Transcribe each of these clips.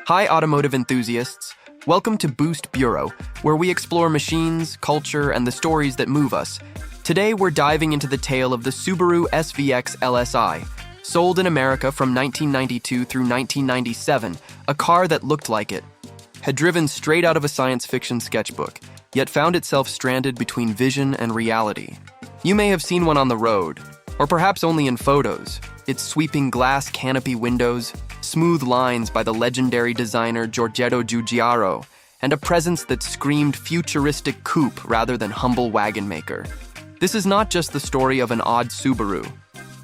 Hi, automotive enthusiasts. Welcome to Boost Bureau, where we explore machines, culture, and the stories that move us. Today, we're diving into the tale of the Subaru SVX LSI. Sold in America from 1992 through 1997, a car that looked like it. Had driven straight out of a science fiction sketchbook, yet found itself stranded between vision and reality. You may have seen one on the road, or perhaps only in photos. Its sweeping glass canopy windows, smooth lines by the legendary designer Giorgetto Giugiaro, and a presence that screamed futuristic coupe rather than humble wagon maker. This is not just the story of an odd Subaru.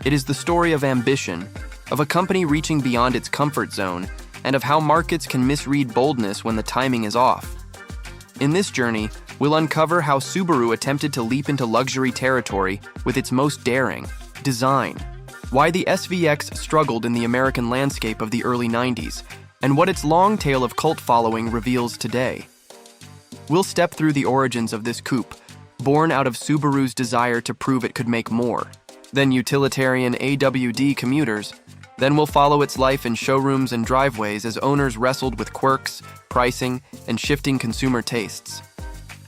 It is the story of ambition, of a company reaching beyond its comfort zone, and of how markets can misread boldness when the timing is off. In this journey, we'll uncover how Subaru attempted to leap into luxury territory with its most daring, design, why the SVX struggled in the American landscape of the early 90s, and what its long tail of cult following reveals today. We'll step through the origins of this coupe, born out of Subaru's desire to prove it could make more than utilitarian AWD commuters. Then we'll follow its life in showrooms and driveways as owners wrestled with quirks, pricing, and shifting consumer tastes.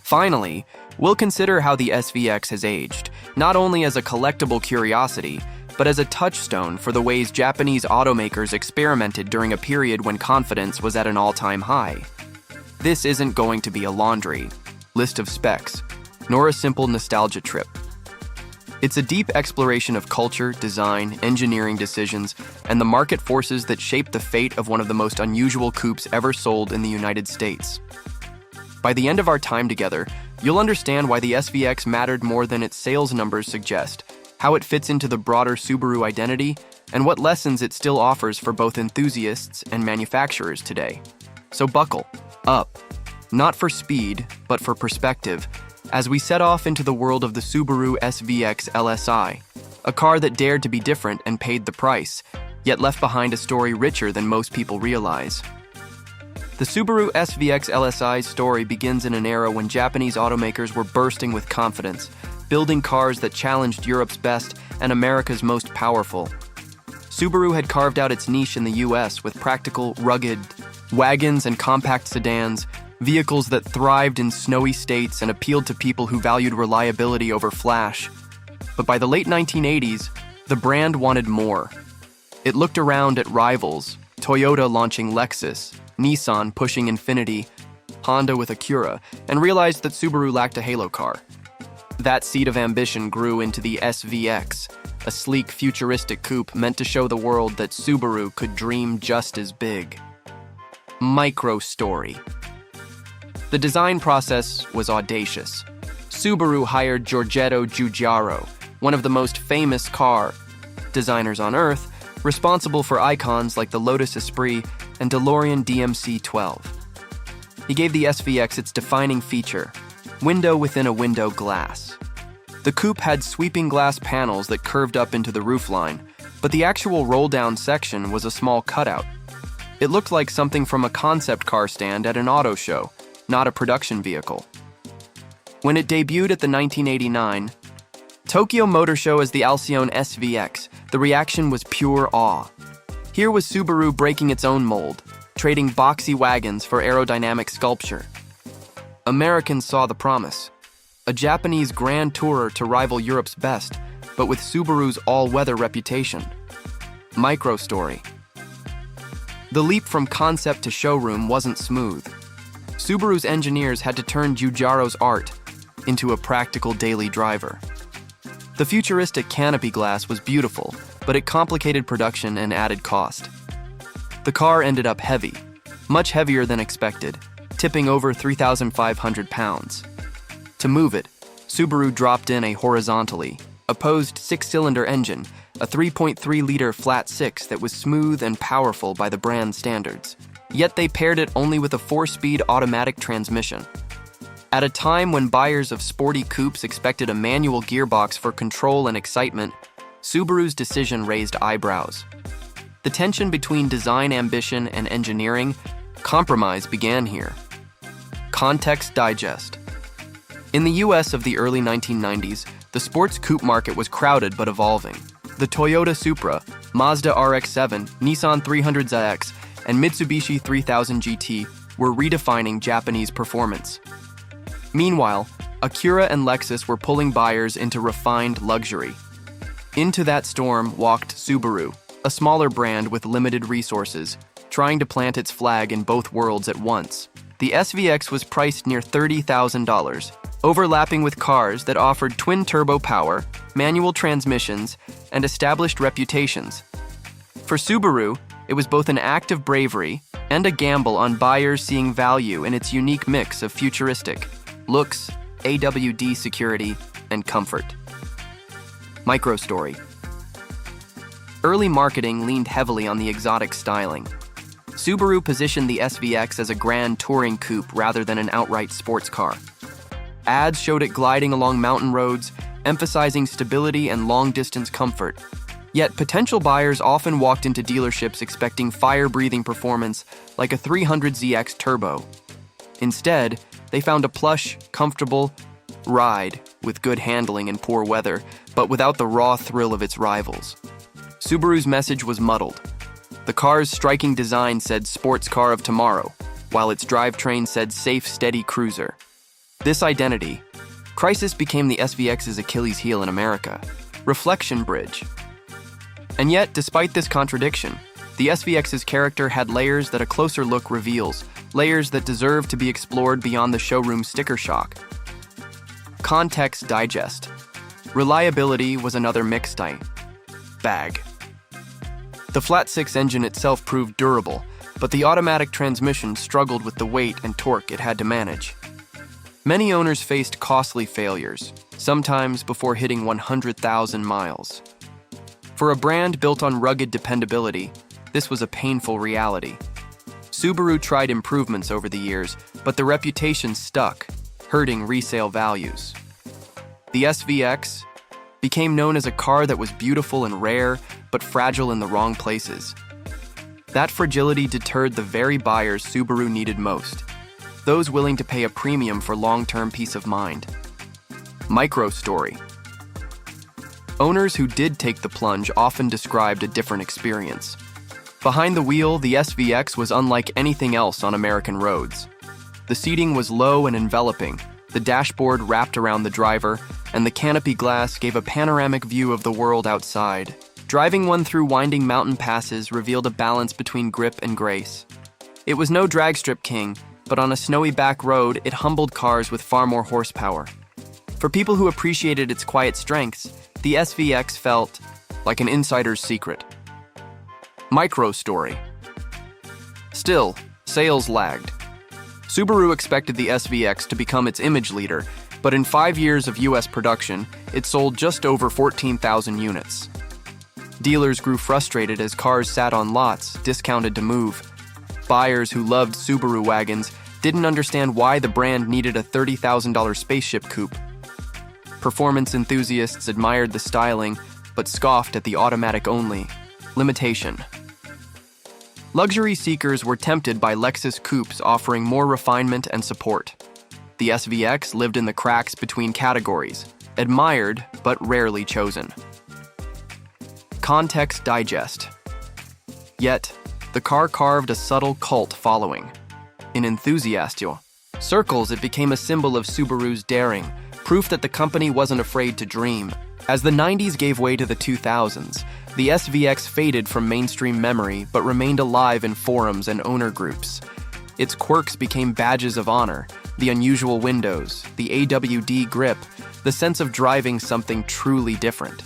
Finally, we'll consider how the SVX has aged, not only as a collectible curiosity, but as a touchstone for the ways Japanese automakers experimented during a period when confidence was at an all-time high. This isn't going to be a laundry list of specs, nor a simple nostalgia trip. It's a deep exploration of culture, design, engineering decisions, and the market forces that shaped the fate of one of the most unusual coupes ever sold in the United States. By the end of our time together, you'll understand why the SVX mattered more than its sales numbers suggest, how it fits into the broader Subaru identity, and what lessons it still offers for both enthusiasts and manufacturers today. So buckle up, not for speed, but for perspective, as we set off into the world of the Subaru SVX LSI, a car that dared to be different and paid the price, yet left behind a story richer than most people realize. The Subaru SVX LSI's story begins in an era when Japanese automakers were bursting with confidence, building cars that challenged Europe's best and America's most powerful. Subaru had carved out its niche in the US with practical, rugged wagons and compact sedans, vehicles that thrived in snowy states and appealed to people who valued reliability over flash. But by the late 1980s, the brand wanted more. It looked around at rivals, Toyota launching Lexus, Nissan pushing Infiniti, Honda with Acura, and realized that Subaru lacked a halo car. That seed of ambition grew into the SVX, a sleek, futuristic coupe meant to show the world that Subaru could dream just as big. Micro story. The design process was audacious. Subaru hired Giorgetto Giugiaro, one of the most famous car designers on Earth, responsible for icons like the Lotus Esprit and DeLorean DMC-12. He gave the SVX its defining feature, window within a window glass. The coupe had sweeping glass panels that curved up into the roofline, but the actual roll-down section was a small cutout. It looked like something from a concept car stand at an auto show, not a production vehicle. When it debuted at the 1989 Tokyo Motor Show as the Alcyon SVX, the reaction was pure awe. Here was Subaru breaking its own mold, trading boxy wagons for aerodynamic sculpture. Americans saw the promise. A Japanese grand tourer to rival Europe's best, but with Subaru's all-weather reputation. Micro story. The leap from concept to showroom wasn't smooth. Subaru's engineers had to turn Giugiaro's art into a practical daily driver. The futuristic canopy glass was beautiful, but it complicated production and added cost. The car ended up heavy, much heavier than expected, tipping over 3,500 pounds. To move it, Subaru dropped in a horizontally opposed six-cylinder engine, a 3.3-liter flat six that was smooth and powerful by the brand standards. Yet they paired it only with a 4-speed automatic transmission. At a time when buyers of sporty coupes expected a manual gearbox for control and excitement, Subaru's decision raised eyebrows. The tension between design ambition and engineering compromise began here. Context Digest. In the US of the early 1990s, the sports coupe market was crowded but evolving. The Toyota Supra, Mazda RX-7, Nissan 300ZX, and Mitsubishi 3000 GT were redefining Japanese performance. Meanwhile, Acura and Lexus were pulling buyers into refined luxury. Into that storm walked Subaru, a smaller brand with limited resources, trying to plant its flag in both worlds at once. The SVX was priced near $30,000, overlapping with cars that offered twin-turbo power, manual transmissions, and established reputations. For Subaru, it was both an act of bravery and a gamble on buyers seeing value in its unique mix of futuristic looks, AWD security, and comfort. Microstory. Early marketing leaned heavily on the exotic styling. Subaru positioned the SVX as a grand touring coupe rather than an outright sports car. Ads showed it gliding along mountain roads, emphasizing stability and long-distance comfort. Yet potential buyers often walked into dealerships expecting fire-breathing performance like a 300ZX Turbo. Instead, they found a plush, comfortable ride with good handling in poor weather, but without the raw thrill of its rivals. Subaru's message was muddled. The car's striking design said sports car of tomorrow, while its drivetrain said safe, steady cruiser. This identity crisis became the SVX's Achilles heel in America. Reflection bridge. And yet, despite this contradiction, the SVX's character had layers that a closer look reveals, layers that deserve to be explored beyond the showroom sticker shock. Context digest. Reliability was another mixed bag. The flat-six engine itself proved durable, but the automatic transmission struggled with the weight and torque it had to manage. Many owners faced costly failures, sometimes before hitting 100,000 miles. For a brand built on rugged dependability, this was a painful reality. Subaru tried improvements over the years, but the reputation stuck, hurting resale values. The SVX became known as a car that was beautiful and rare, but fragile in the wrong places. That fragility deterred the very buyers Subaru needed most, those willing to pay a premium for long-term peace of mind. Microstory. Owners who did take the plunge often described a different experience. Behind the wheel, the SVX was unlike anything else on American roads. The seating was low and enveloping, the dashboard wrapped around the driver, and the canopy glass gave a panoramic view of the world outside. Driving one through winding mountain passes revealed a balance between grip and grace. It was no dragstrip king, but on a snowy back road, it humbled cars with far more horsepower. For people who appreciated its quiet strengths, the SVX felt like an insider's secret. Microstory. Still, sales lagged. Subaru expected the SVX to become its image leader, but in 5 years of US production, it sold just over 14,000 units. Dealers grew frustrated as cars sat on lots, discounted to move. Buyers who loved Subaru wagons didn't understand why the brand needed a $30,000 spaceship coupe. Performance enthusiasts admired the styling, but scoffed at the automatic-only limitation. Luxury seekers were tempted by Lexus coupes offering more refinement and support. The SVX lived in the cracks between categories, admired but rarely chosen. Context digest. Yet, the car carved a subtle cult following. In enthusiast circles, it became a symbol of Subaru's daring, proof that the company wasn't afraid to dream. As the 90s gave way to the 2000s, the SVX faded from mainstream memory but remained alive in forums and owner groups. Its quirks became badges of honor: the unusual windows, the AWD grip, the sense of driving something truly different.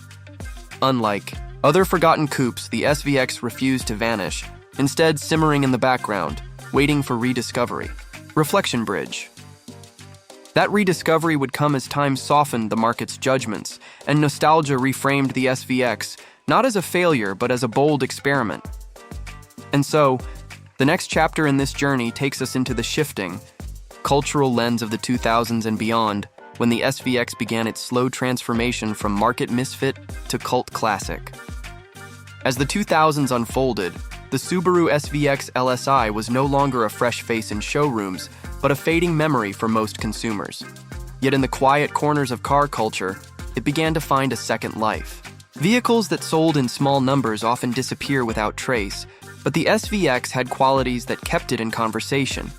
Unlike other forgotten coupes, the SVX refused to vanish, instead simmering in the background, waiting for rediscovery. Reflection bridge. That rediscovery would come as time softened the market's judgments, and nostalgia reframed the SVX not as a failure but as a bold experiment. And so, the next chapter in this journey takes us into the shifting, cultural lens of the 2000s and beyond, when the SVX began its slow transformation from market misfit to cult classic. As the 2000s unfolded, the Subaru SVX LSI was no longer a fresh face in showrooms, but a fading memory for most consumers. Yet in the quiet corners of car culture, it began to find a second life. Vehicles that sold in small numbers often disappear without trace, But the SVX had qualities that kept it in conversation.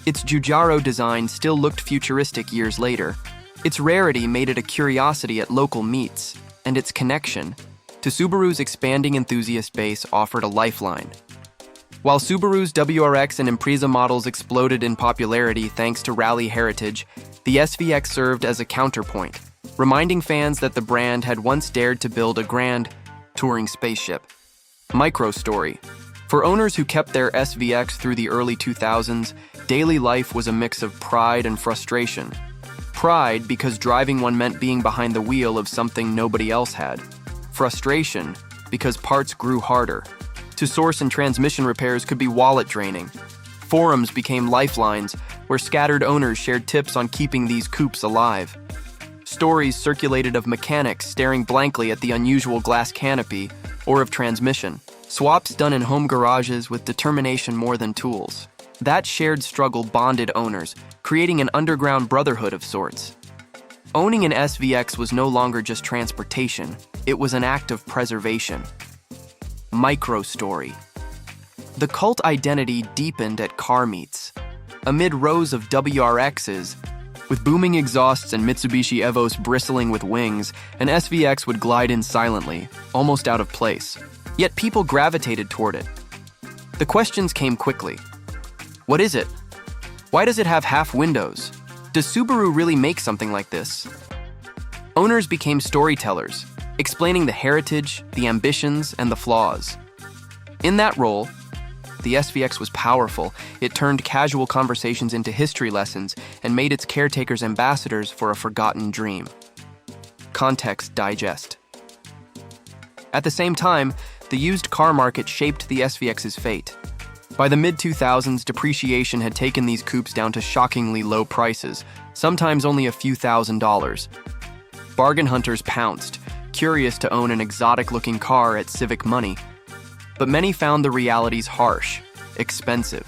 Its Giugiaro design still looked futuristic years later. Its rarity made it a curiosity at local meets, and its connection to Subaru's expanding enthusiast base offered a lifeline. While Subaru's WRX and Impreza models exploded in popularity thanks to rally heritage, the SVX served as a counterpoint, reminding fans that the brand had once dared to build a grand, touring spaceship. Micro-story. For owners who kept their SVX through the early 2000s, daily life was a mix of pride and frustration. Pride because driving one meant being behind the wheel of something nobody else had. Frustration because parts grew harder. To source and transmission repairs could be wallet-draining. Forums became lifelines where scattered owners shared tips on keeping these coupes alive. Stories circulated of mechanics staring blankly at the unusual glass canopy or of transmission. Swaps done in home garages with determination more than tools. That shared struggle bonded owners, creating an underground brotherhood of sorts. Owning an SVX was no longer just transportation, it was an act of preservation. Micro-story. The cult identity deepened at car meets. Amid rows of WRXs, with booming exhausts and Mitsubishi Evos bristling with wings, an SVX would glide in silently, almost out of place. Yet people gravitated toward it. The questions came quickly. What is it? Why does it have half windows? Does Subaru really make something like this? Owners became storytellers, explaining the heritage, the ambitions, and the flaws. In that role, the SVX was powerful. It turned casual conversations into history lessons and made its caretakers ambassadors for a forgotten dream. Context digest. At the same time, the used car market shaped the SVX's fate. By the mid-2000s, depreciation had taken these coupes down to shockingly low prices, sometimes only a few $1,000s. Bargain hunters pounced, curious to own an exotic-looking car at civic money. But many found the realities harsh, expensive.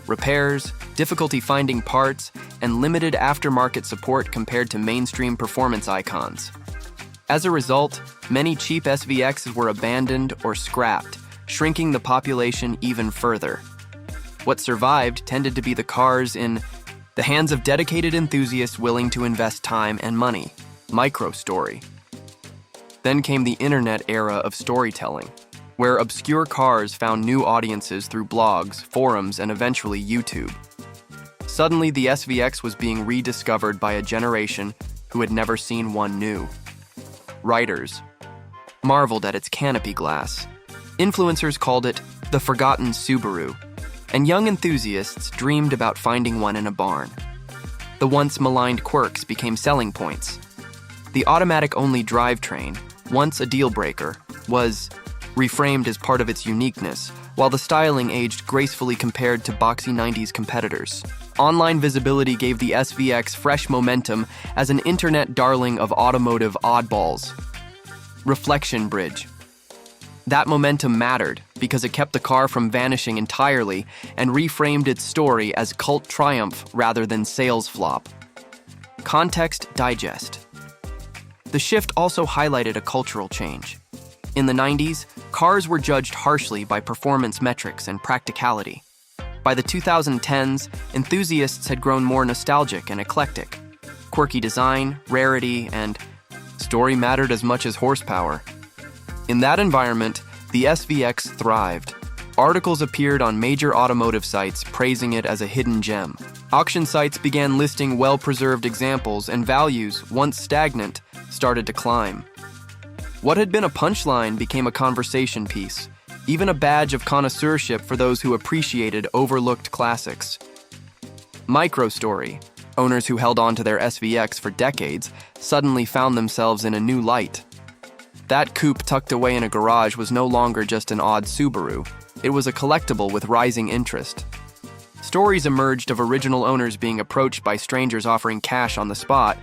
Repairs, difficulty finding parts, and limited aftermarket support compared to mainstream performance icons. As a result, many cheap SVXs were abandoned or scrapped, shrinking the population even further. What survived tended to be the cars in the hands of dedicated enthusiasts willing to invest time and money. Micro-story. Then came the internet era of storytelling, where obscure cars found new audiences through blogs, forums, and eventually YouTube. Suddenly, the SVX was being rediscovered by a generation who had never seen one new. Writers marveled at its canopy glass. Influencers called it the forgotten Subaru, and young enthusiasts dreamed about finding one in a barn. The once maligned quirks became selling points. The automatic-only drivetrain, once a deal-breaker, was reframed as part of its uniqueness, while the styling aged gracefully compared to boxy 90s competitors. Online visibility gave the SVX fresh momentum as an internet darling of automotive oddballs. Reflection bridge. That momentum mattered because it kept the car from vanishing entirely and reframed its story as cult triumph rather than sales flop. Context digest. The shift also highlighted a cultural change. In the 90s, cars were judged harshly by performance metrics and practicality. By the 2010s, enthusiasts had grown more nostalgic and eclectic. Quirky design, rarity, and story mattered as much as horsepower. In that environment, the SVX thrived. Articles appeared on major automotive sites praising it as a hidden gem. Auction sites began listing well-preserved examples, and values, once stagnant, started to climb. What had been a punchline became a conversation piece, even a badge of connoisseurship for those who appreciated overlooked classics. Micro-story. Owners who held on to their SVX for decades suddenly found themselves in a new light. That coupe tucked away in a garage was no longer just an odd Subaru. It was a collectible with rising interest. Stories emerged of original owners being approached by strangers offering cash on the spot.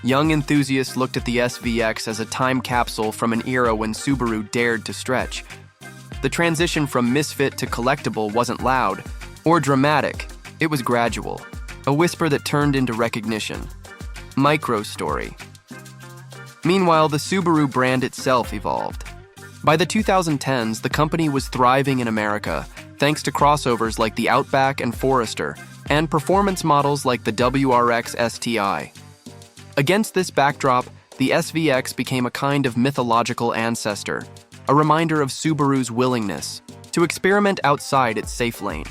Young enthusiasts looked at the SVX as a time capsule from an era when Subaru dared to stretch. The transition from misfit to collectible wasn't loud or dramatic. It was gradual, a whisper that turned into recognition. Micro-story. Meanwhile, the Subaru brand itself evolved. By the 2010s, the company was thriving in America, thanks to crossovers like the Outback and Forester, and performance models like the WRX STI. Against this backdrop, the SVX became a kind of mythological ancestor, a reminder of Subaru's willingness to experiment outside its safe lane.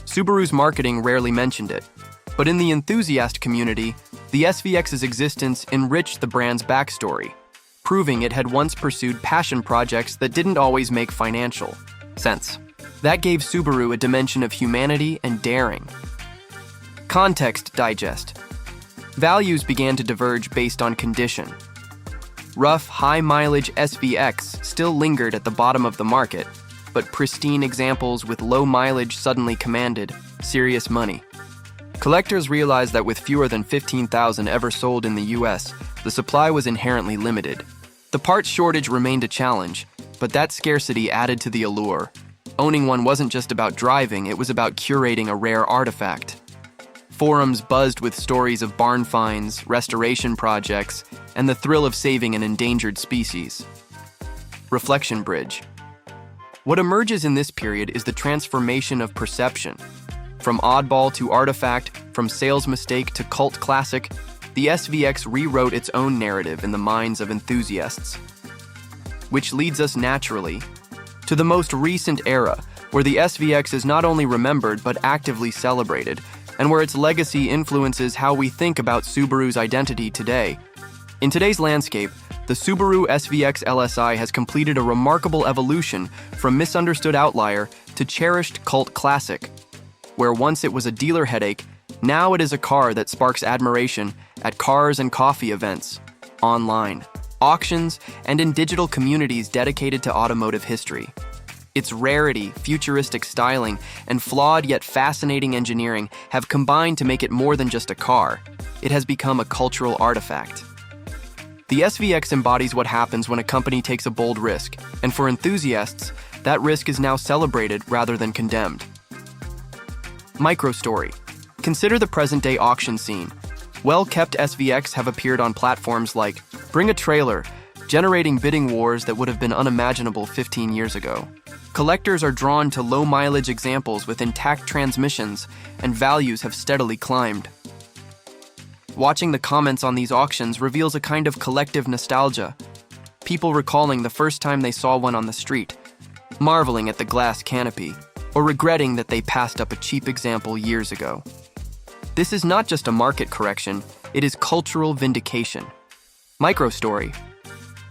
Subaru's marketing rarely mentioned it, but in the enthusiast community, the SVX's existence enriched the brand's backstory, proving it had once pursued passion projects that didn't always make financial sense. That gave Subaru a dimension of humanity and daring. Context digest. Values began to diverge based on condition. Rough, high-mileage SVX still lingered at the bottom of the market, but pristine examples with low mileage suddenly commanded serious money. Collectors realized that with fewer than 15,000 ever sold in the US, the supply was inherently limited. The parts shortage remained a challenge, but that scarcity added to the allure. Owning one wasn't just about driving, it was about curating a rare artifact. Forums buzzed with stories of barn finds, restoration projects, and the thrill of saving an endangered species. Reflection bridge. What emerges in this period is the transformation of perception. From oddball to artifact, from sales mistake to cult classic, the SVX rewrote its own narrative in the minds of enthusiasts. Which leads us naturally to the most recent era, where the SVX is not only remembered but actively celebrated, and where its legacy influences how we think about Subaru's identity today. In today's landscape, the Subaru SVX LSI has completed a remarkable evolution from misunderstood outlier to cherished cult classic. Where once it was a dealer headache, now it is a car that sparks admiration at cars and coffee events, online, auctions, and in digital communities dedicated to automotive history. Its rarity, futuristic styling, and flawed yet fascinating engineering have combined to make it more than just a car. It has become a cultural artifact. The SVX embodies what happens when a company takes a bold risk, and for enthusiasts, that risk is now celebrated rather than condemned. Microstory. Consider the present-day auction scene. Well-kept SVX have appeared on platforms like Bring a Trailer, generating bidding wars that would have been unimaginable 15 years ago. Collectors are drawn to low-mileage examples with intact transmissions, and values have steadily climbed. Watching the comments on these auctions reveals a kind of collective nostalgia. People recalling the first time they saw one on the street, marveling at the glass canopy, or regretting that they passed up a cheap example years ago. This is not just a market correction, it is cultural vindication. Microstory.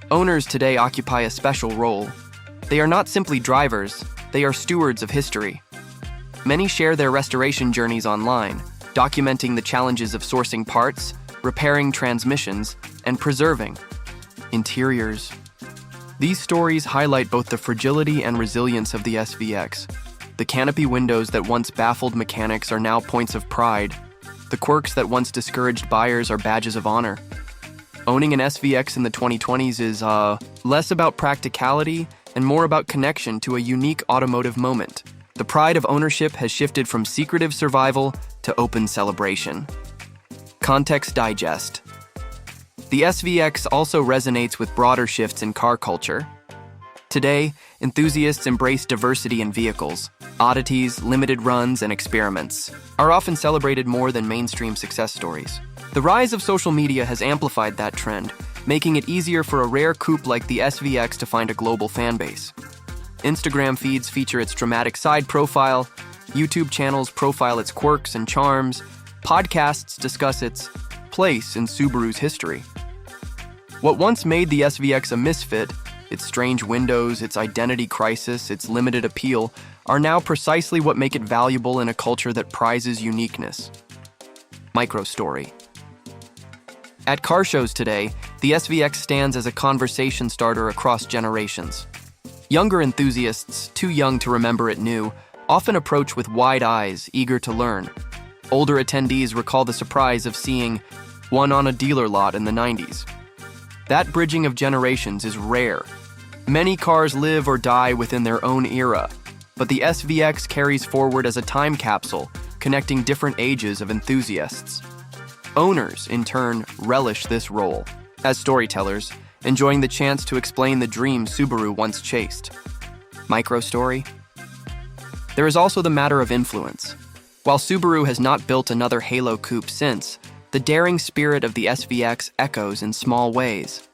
Owners today occupy a special role. They are not simply drivers, they are stewards of history. Many share their restoration journeys online, documenting the challenges of sourcing parts, repairing transmissions, and preserving interiors. These stories highlight both the fragility and resilience of the SVX. The canopy windows that once baffled mechanics are now points of pride. The quirks that once discouraged buyers are badges of honor. Owning an SVX in the 2020s is less about practicality and more about connection to a unique automotive moment. The pride of ownership has shifted from secretive survival to open celebration. Context digest. The SVX also resonates with broader shifts in car culture. Today, enthusiasts embrace diversity in vehicles. Oddities, limited runs, and experiments are often celebrated more than mainstream success stories. The rise of social media has amplified that trend, making it easier for a rare coupe like the SVX to find a global fanbase. Instagram feeds feature its dramatic side profile, YouTube channels profile its quirks and charms, podcasts discuss its place in Subaru's history. What once made the SVX a misfit, its strange windows, its identity crisis, its limited appeal, are now precisely what make it valuable in a culture that prizes uniqueness. Microstory. At car shows today, the SVX stands as a conversation starter across generations. Younger enthusiasts, too young to remember it new, often approach with wide eyes, eager to learn. Older attendees recall the surprise of seeing one on a dealer lot in the 90s. That bridging of generations is rare. Many cars live or die within their own era, but the SVX carries forward as a time capsule, connecting different ages of enthusiasts. Owners, in turn, relish this role as storytellers, enjoying the chance to explain the dream Subaru once chased. Microstory. There is also the matter of influence. While Subaru has not built another halo coupe since, the daring spirit of the SVX echoes in small ways.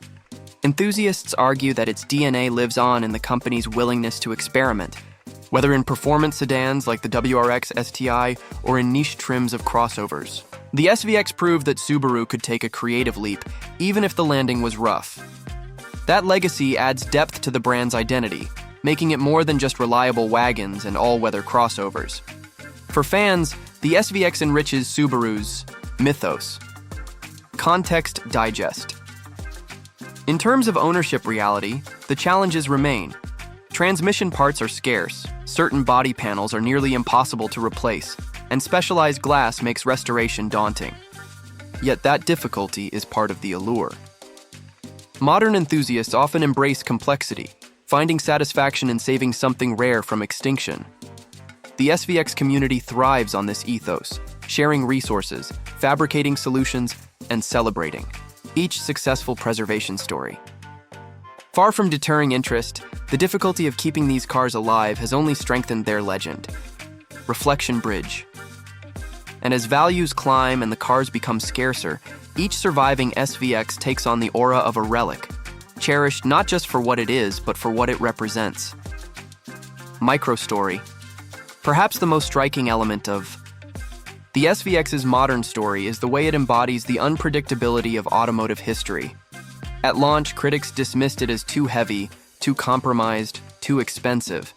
Enthusiasts argue that its DNA lives on in the company's willingness to experiment, whether in performance sedans like the WRX STI or in niche trims of crossovers. The SVX proved that Subaru could take a creative leap, even if the landing was rough. That legacy adds depth to the brand's identity, making it more than just reliable wagons and all-weather crossovers. For fans, the SVX enriches Subaru's mythos. Context digest. In terms of ownership reality, the challenges remain. Transmission parts are scarce, certain body panels are nearly impossible to replace, and specialized glass makes restoration daunting. Yet that difficulty is part of the allure. Modern enthusiasts often embrace complexity, finding satisfaction in saving something rare from extinction. The SVX community thrives on this ethos, sharing resources, fabricating solutions, and celebrating each successful preservation story. Far from deterring interest, the difficulty of keeping these cars alive has only strengthened their legend. Reflection bridge. And as values climb and the cars become scarcer, each surviving SVX takes on the aura of a relic, cherished not just for what it is, but for what it represents. Microstory. Perhaps the most striking element of the SVX's modern story is the way it embodies the unpredictability of automotive history. At launch, critics dismissed it as too heavy, too compromised, too expensive.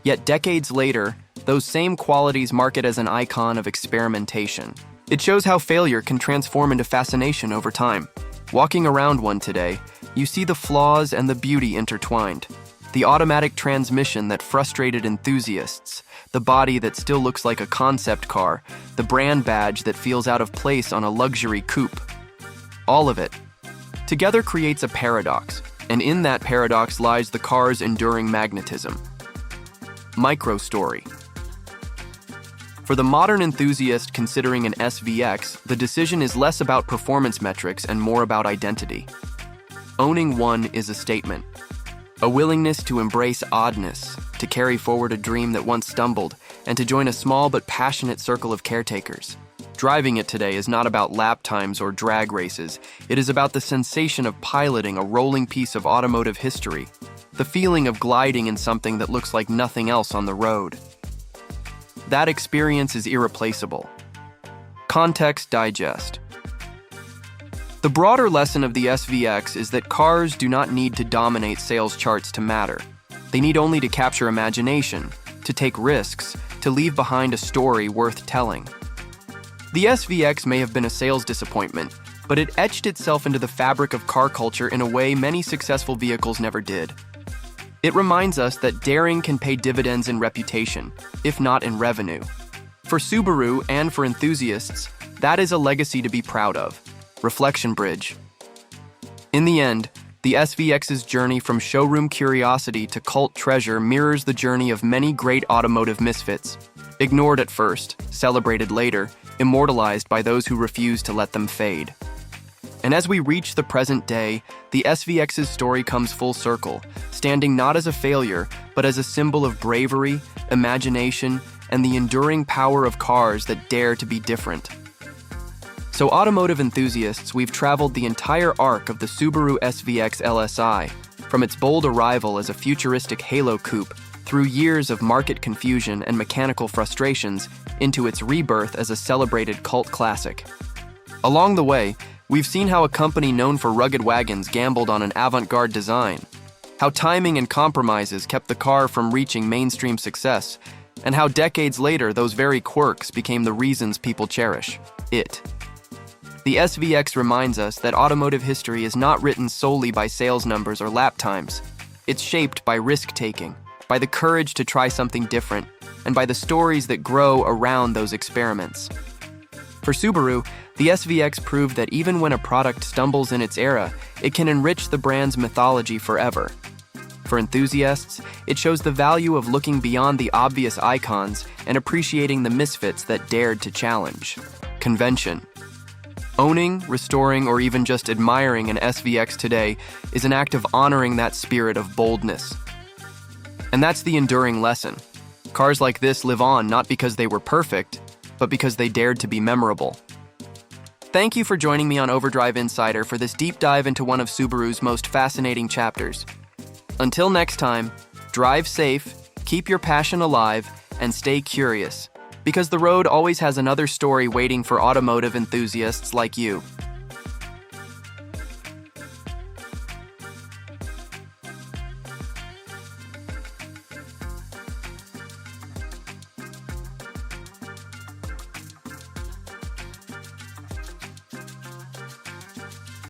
Yet decades later, those same qualities mark it as an icon of experimentation. It shows how failure can transform into fascination over time. Walking around one today, you see the flaws and the beauty intertwined. The automatic transmission that frustrated enthusiasts, the body that still looks like a concept car, the brand badge that feels out of place on a luxury coupe. All of it together creates a paradox, and in that paradox lies the car's enduring magnetism. Microstory. For the modern enthusiast considering an SVX, the decision is less about performance metrics and more about identity. Owning one is a statement. A willingness to embrace oddness, to carry forward a dream that once stumbled, and to join a small but passionate circle of caretakers. Driving it today is not about lap times or drag races. It is about the sensation of piloting a rolling piece of automotive history, the feeling of gliding in something that looks like nothing else on the road. That experience is irreplaceable. Context digest. The broader lesson of the SVX is that cars do not need to dominate sales charts to matter. They need only to capture imagination, to take risks, to leave behind a story worth telling. The SVX may have been a sales disappointment, but it etched itself into the fabric of car culture in a way many successful vehicles never did. It reminds us that daring can pay dividends in reputation, if not in revenue. For Subaru and for enthusiasts, that is a legacy to be proud of. Reflection bridge. In the end, the SVX's journey from showroom curiosity to cult treasure mirrors the journey of many great automotive misfits. Ignored at first, celebrated later, immortalized by those who refuse to let them fade. And as we reach the present day, the SVX's story comes full circle, standing not as a failure, but as a symbol of bravery, imagination, and the enduring power of cars that dare to be different. So automotive enthusiasts, we've traveled the entire arc of the Subaru SVX LSI, from its bold arrival as a futuristic halo coupe, through years of market confusion and mechanical frustrations, into its rebirth as a celebrated cult classic. Along the way, we've seen how a company known for rugged wagons gambled on an avant-garde design, how timing and compromises kept the car from reaching mainstream success, and how decades later those very quirks became the reasons people cherish it. The SVX reminds us that automotive history is not written solely by sales numbers or lap times. It's shaped by risk-taking, by the courage to try something different, and by the stories that grow around those experiments. For Subaru, the SVX proved that even when a product stumbles in its era, it can enrich the brand's mythology forever. For enthusiasts, it shows the value of looking beyond the obvious icons and appreciating the misfits that dared to challenge convention. Owning, restoring, or even just admiring an SVX today is an act of honoring that spirit of boldness. And that's the enduring lesson. Cars like this live on not because they were perfect, but because they dared to be memorable. Thank you for joining me on Overdrive Insider for this deep dive into one of Subaru's most fascinating chapters. Until next time, drive safe, keep your passion alive, and stay curious, because the road always has another story waiting for automotive enthusiasts like you.